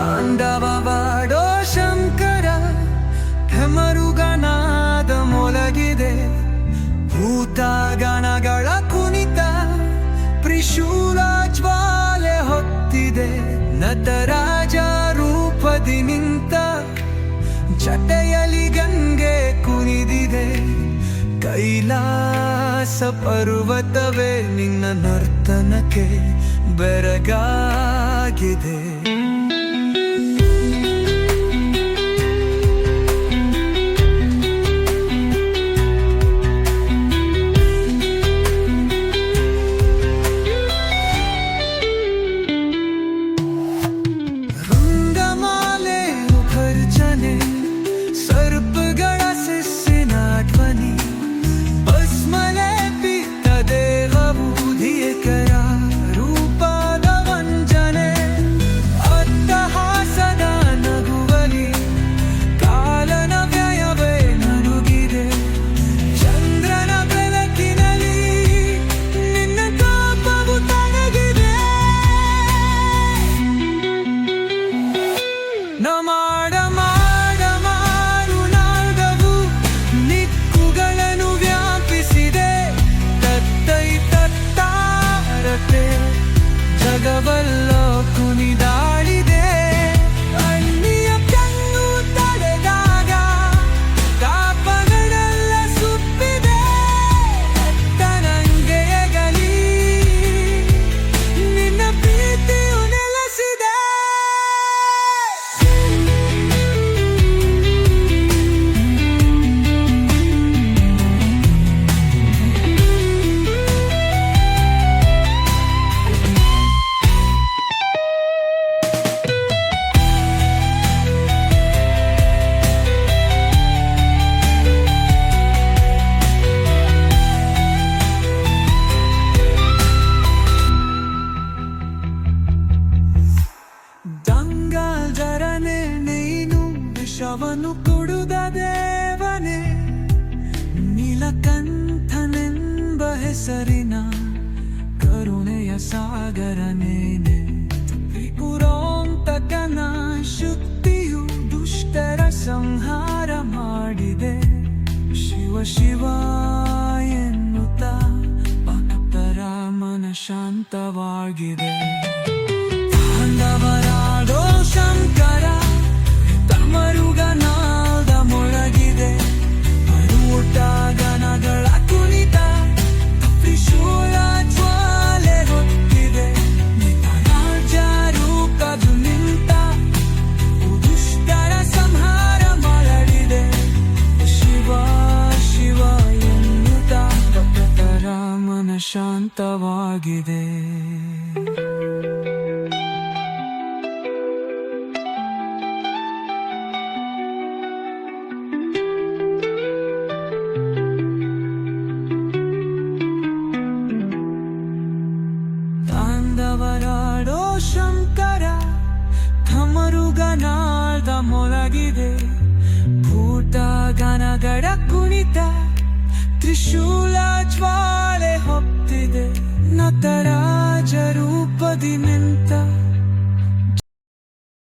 ತಾಂಡವವಾಡೋ ಶಂಕರ ಢಮರುಗನಾದ ಮೊಳಗಿದೆ ಭೂತ ಗಣಗಳ ಕುಣಿತ ತ್ರಿಶೂಲ ಜ್ವಾಲೆ ಹೊತ್ತಿದೆ ನಟರಾಜ ರೂಪದಿ ನಿಂತ ಜಟೆಯಲಿ ಗಂಗೆ ಕುಣಿದಿದೆ ಕೈಲಾಸ ಪರ್ವತವೇ ನಿನ್ನ ನರ್ತನಕ್ಕೆ ಬೆರಗಾಗಿದೆ ಜಗವಲ್ಲೋ ಕುಣಿದಾಡಿದೆ ಅನ್ಯ ಕಣ್ಣು ತಡೆದಾಗ ಕಾಪಗಳೆಲ್ಲ ಸುಪ್ಪಿದೆ ತನಂಗೆಯಗಲಿ ನಿನ್ನ ಪ್ರೀತಿಯು ನೆಲೆಸಿದೆ ಶವನು ಕೊಡುದ ದೇವನೇ ನೀಲಕಂಠನೆಂಬ ಹೆಸರಿನ ಕರುಣೆಯ ಸಾಗರನೇನೆ ತ್ರಿಪುರಾಂತಕನ ಶಕ್ತಿಯು ದುಷ್ಟರ ಸಂಹಾರ ಮಾಡಿದೆ ಶಿವ ಶಿವ ಎನ್ನುತ್ತ ಭಕ್ತರ ಮನ ಶಾಂತವಾಗಿದೆ ತಾಂಡವರಾಡೋ ಶಂಕರ ಢಮರುಗನಾದ ಮೊಳಗಿದೆ ಭೂತ ಗಣಗಳ ಕುಣಿತ ತ್ರಿಶೂಲ ಜ್ವಾಲೆ ಹೊತ್ತಿದೆ ನಟರಾಜ ರೂಪದು ನಿಂತ ದುಷ್ಟರ ಸಂಹಾರ ಮಾಡಲಿದೆ ಶಿವ ಶಿವ ಎನ್ನುತ್ತ ಭಕ್ತರ ಮನ ಶಾಂತವಾಗಿದೆ ತಾಂಡವರಾಡೋ ಶಂಕರ ಢಮರುಗನಾದ ಮೊಳಗಿದೆ ಭೂತ ಗಣಗಳ ಕುಣಿತ ತ್ರಿಶೂಲ ಜ್ವಾಲೆ ಹೊತ್ತಿದೆ ನಟರಾಜ ರೂಪದಿ ನಿಂತ